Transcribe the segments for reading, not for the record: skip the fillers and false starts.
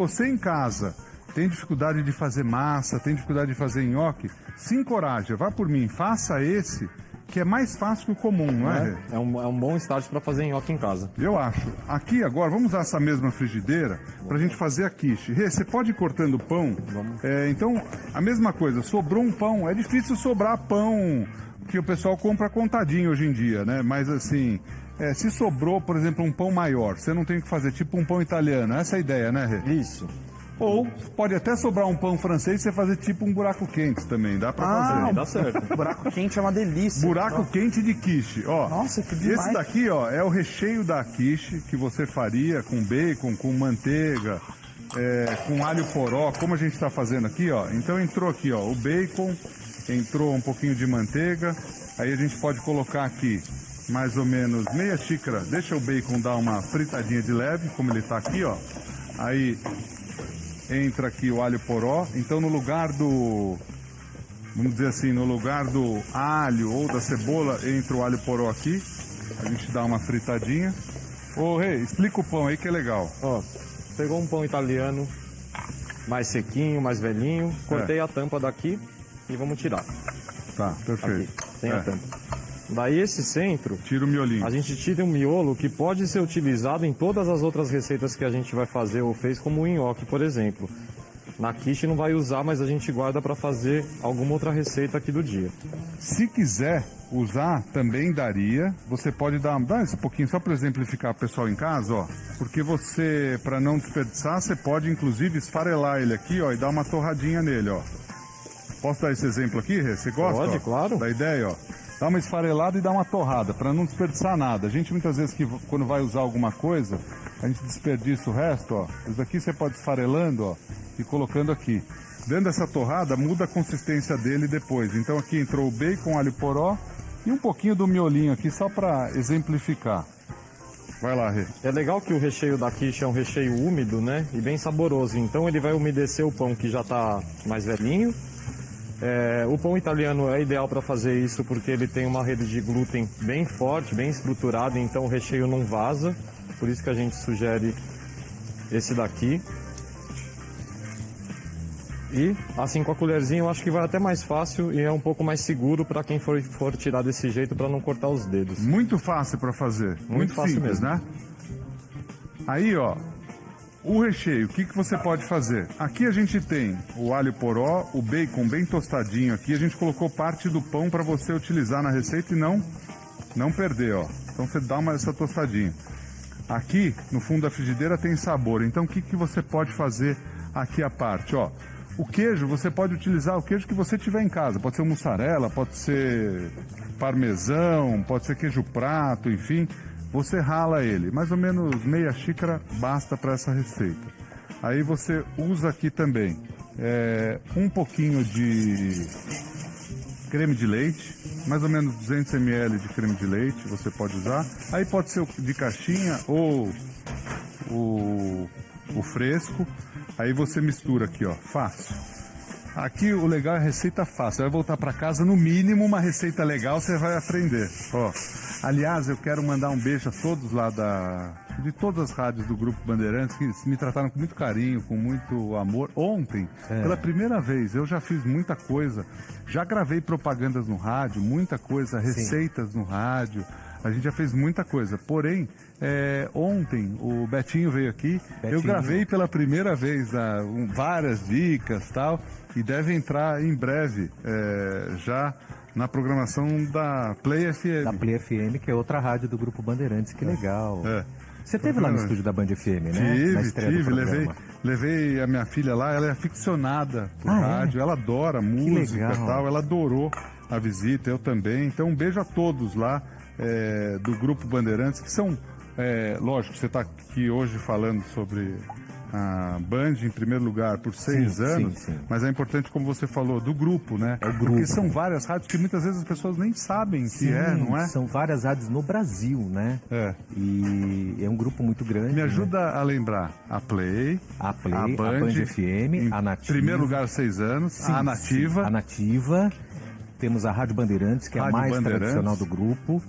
Você em casa tem dificuldade de fazer massa, tem dificuldade de fazer nhoque, se encoraja, vá por mim, faça esse, que é mais fácil que o comum, não é? É um bom start para fazer nhoque em casa. Eu acho. Aqui agora, vamos usar essa mesma frigideira para a gente fazer a quiche. Rê, você pode ir cortando o pão? Então, a mesma coisa, sobrou um pão, é difícil sobrar pão que o pessoal compra contadinho hoje em dia, né? Mas assim, se sobrou, por exemplo, um pão maior, você não tem o que fazer, tipo um pão italiano, essa é a ideia, né, Rê? Isso. Ou pode até sobrar um pão francês e você fazer tipo um buraco quente também, dá pra fazer. Dá certo. Buraco quente é uma delícia. Buraco quente de quiche, ó. Nossa, que demais. Esse daqui, ó, é o recheio da quiche que você faria com bacon, com manteiga, com alho poró, como a gente tá fazendo aqui, ó. Então entrou aqui, ó, o bacon, entrou um pouquinho de manteiga, aí a gente pode colocar aqui mais ou menos meia xícara, deixa o bacon dar uma fritadinha de leve, como ele tá aqui, ó. Aí entra aqui o alho poró, então no lugar do, vamos dizer assim, no lugar do alho ou da cebola, entra o alho poró aqui, a gente dá uma fritadinha. Ô Rei, explica o pão aí que é legal. Ó, pegou um pão italiano, mais sequinho, mais velhinho, cortei a tampa daqui e vamos tirar. Tá, perfeito. Aqui, sem a tampa. Daí esse centro, Tira o miolinho. a gente tira um miolo que pode ser utilizado em todas as outras receitas que a gente vai fazer ou fez, como o nhoque, por exemplo. Na quiche não vai usar, mas a gente guarda para fazer alguma outra receita aqui do dia. Se quiser usar, também daria. Você pode dar esse pouquinho só para exemplificar o pessoal em casa, ó. Porque você, para não desperdiçar, você pode inclusive esfarelar ele aqui, ó, e dar uma torradinha nele, ó. Posso dar esse exemplo aqui, Rê? Você gosta? Pode, ó, claro. da ideia, ó. Dá uma esfarelada e dá uma torrada, para não desperdiçar nada. A gente muitas vezes, quando vai usar alguma coisa, a gente desperdiça o resto, ó. Isso daqui você pode esfarelando, ó, e colocando aqui. Dando essa torrada, muda a consistência dele depois. Então aqui entrou o bacon, alho poró e um pouquinho do miolinho aqui, só para exemplificar. Vai lá, Rê. É legal que o recheio da quiche é um recheio úmido, né? E bem saboroso. Então ele vai umedecer o pão que já está mais velhinho. O pão italiano é ideal para fazer isso porque ele tem uma rede de glúten bem forte, bem estruturada, então o recheio não vaza. Por isso que a gente sugere esse daqui. E assim com a colherzinha eu acho que vai até mais fácil e é um pouco mais seguro para quem for tirar desse jeito para não cortar os dedos. Muito fácil para fazer. Muito fácil simples, mesmo. né? Aí, ó, o recheio, o que você pode fazer? Aqui a gente tem o alho poró, o bacon bem tostadinho aqui. A gente colocou parte do pão para você utilizar na receita e não perder, ó. Então você dá essa tostadinha. Aqui, no fundo da frigideira tem sabor. Então o que você pode fazer aqui à parte, ó? O queijo, você pode utilizar o queijo que você tiver em casa. Pode ser mussarela, pode ser parmesão, pode ser queijo prato, enfim. Você rala ele, mais ou menos meia xícara basta para essa receita. Aí você usa aqui também um pouquinho de creme de leite, mais ou menos 200 ml de creme de leite você pode usar. Aí pode ser de caixinha ou o fresco. Aí você mistura aqui, ó, fácil. Aqui o legal é a receita fácil. Você vai voltar para casa, no mínimo uma receita legal você vai aprender. Ó, aliás, eu quero mandar um beijo a todos lá de todas as rádios do Grupo Bandeirantes que me trataram com muito carinho, com muito amor. Ontem, pela primeira vez, eu já fiz muita coisa. Já gravei propagandas no rádio, muita coisa, receitas no rádio. A gente já fez muita coisa. Porém, ontem o Betinho veio aqui. Eu gravei pela primeira vez várias dicas e tal. E deve entrar em breve já na programação da Play FM. Da Play FM, que é outra rádio do Grupo Bandeirantes. Que legal. Você esteve lá no estúdio da Band FM, né? Tive. Levei a minha filha lá. Ela é aficionada por rádio. Ela adora música e tal. Ela adorou a visita, eu também. Então um beijo a todos lá. Do Grupo Bandeirantes, que são, lógico, você está aqui hoje falando sobre a Band em primeiro lugar por 6 anos, sim. Mas é importante, como você falou, do grupo, né? É o grupo. Porque são várias rádios que muitas vezes as pessoas nem sabem não é? São várias rádios no Brasil, né? E é um grupo muito grande. Me ajuda a lembrar a Play, a Band FM, a Nativa. Em primeiro lugar, 6 anos, a Nativa. A Nativa. Temos a Rádio Bandeirantes, que é a mais tradicional do grupo.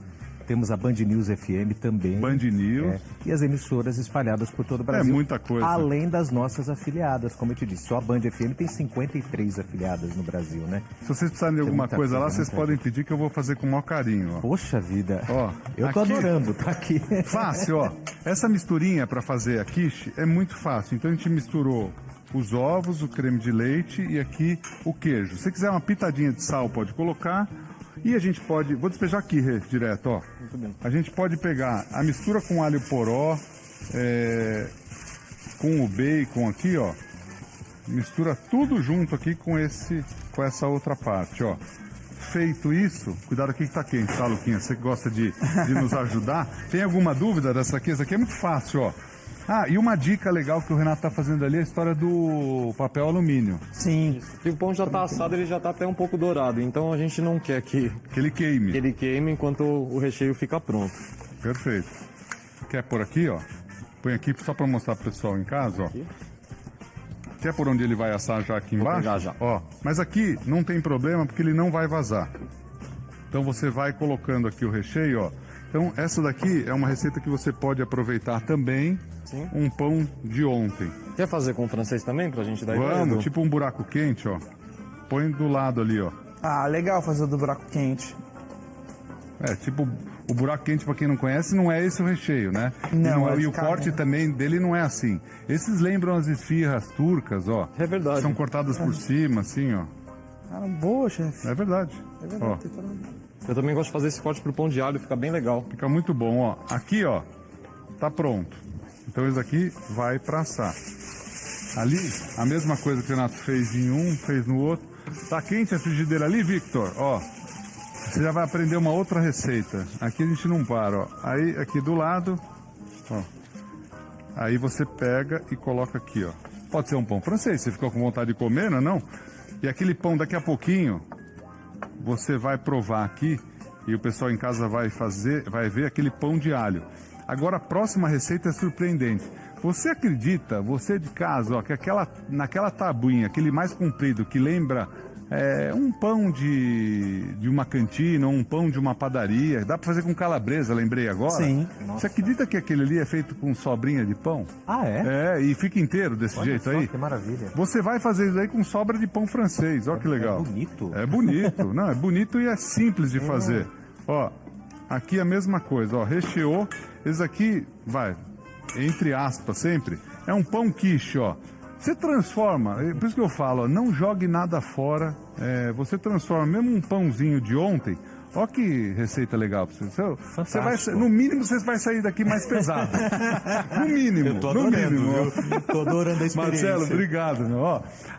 Temos a Band News FM também. Band News. E as emissoras espalhadas por todo o Brasil. É muita coisa. Além das nossas afiliadas, como eu te disse. Só a Band FM tem 53 afiliadas no Brasil, né? Se vocês precisarem de alguma coisa lá, vocês podem pedir que eu vou fazer com o maior carinho. Ó. Poxa vida. Ó, eu tô aqui, adorando, tá aqui. Fácil, ó. Essa misturinha para fazer a quiche é muito fácil. Então a gente misturou os ovos, o creme de leite e aqui o queijo. Se você quiser uma pitadinha de sal, pode colocar. E a gente pode... Vou despejar aqui, Rê, direto, ó. Muito bem. A gente pode pegar a mistura com alho poró, com o bacon aqui, ó. Mistura tudo junto aqui com essa outra parte, ó. Feito isso, cuidado aqui que tá quente, tá, Luquinha? Você que gosta de nos ajudar. Tem alguma dúvida dessa aqui? Essa aqui é muito fácil, ó. Ah, e uma dica legal que o Renato tá fazendo ali é a história do papel alumínio. Sim. E o pão já tá assado, ele já tá até um pouco dourado, então a gente não quer que Que ele queime. ele queime enquanto o recheio fica pronto. Perfeito. Quer por aqui, ó? Põe aqui só para mostrar pro pessoal em casa, ó. Quer por onde ele vai assar já aqui embaixo? pegar já. Ó, mas aqui não tem problema porque ele não vai vazar. Então você vai colocando aqui o recheio, ó. Então essa daqui é uma receita que você pode aproveitar também. Sim. Um pão de ontem. Quer fazer com o francês também, pra gente dar ideia? Vamos, tipo um buraco quente, ó. Põe do lado ali, ó. Ah, legal fazer o do buraco quente. É, tipo, o buraco quente, pra quem não conhece, não é esse o recheio, né? Não, é E de o carne, corte né? também dele não é assim. Esses lembram as esfirras turcas, ó. É verdade. São cortadas por cima, assim, ó. Cara, boa, chefe. É verdade. É verdade, Ó, tem toda- Eu também gosto de fazer esse corte pro pão de alho, fica bem legal. fica muito bom, ó. Aqui, ó, tá pronto. Então esse aqui vai pra assar. Ali, a mesma coisa que o Renato fez em um, fez no outro. Tá quente a frigideira ali, Victor? Ó, você já vai aprender uma outra receita. Aqui a gente não para, ó. Aí, aqui do lado, ó. Aí você pega e coloca aqui, ó. Pode ser um pão francês, você ficou com vontade de comer, não é não? E aquele pão daqui a pouquinho, você vai provar aqui e o pessoal em casa vai ver aquele pão de alho. Agora a próxima receita é surpreendente. Você acredita, você de casa, ó, que naquela tabuinha, aquele mais comprido que lembra um pão de uma cantina, ou um pão de uma padaria, dá para fazer com calabresa, lembrei agora? Sim. Você acredita que aquele ali é feito com sobrinha de pão? Ah, é? É, e fica inteiro desse Olha jeito só, aí? que maravilha. Você vai fazer isso aí com sobra de pão francês, olha que legal. É bonito. É bonito, não, é bonito e é simples de fazer. Ó, aqui a mesma coisa, ó, recheou. Esse aqui, vai, entre aspas sempre, é um pão quiche, ó. Você transforma, por isso que eu falo, ó, não jogue nada fora. Você transforma mesmo um pãozinho de ontem. Ó que receita legal pra você. Você vai, no mínimo você vai sair daqui mais pesado. No mínimo. Eu tô no adorando, mínimo. viu? Tô adorando a experiência. Marcelo, obrigado, meu. Ó,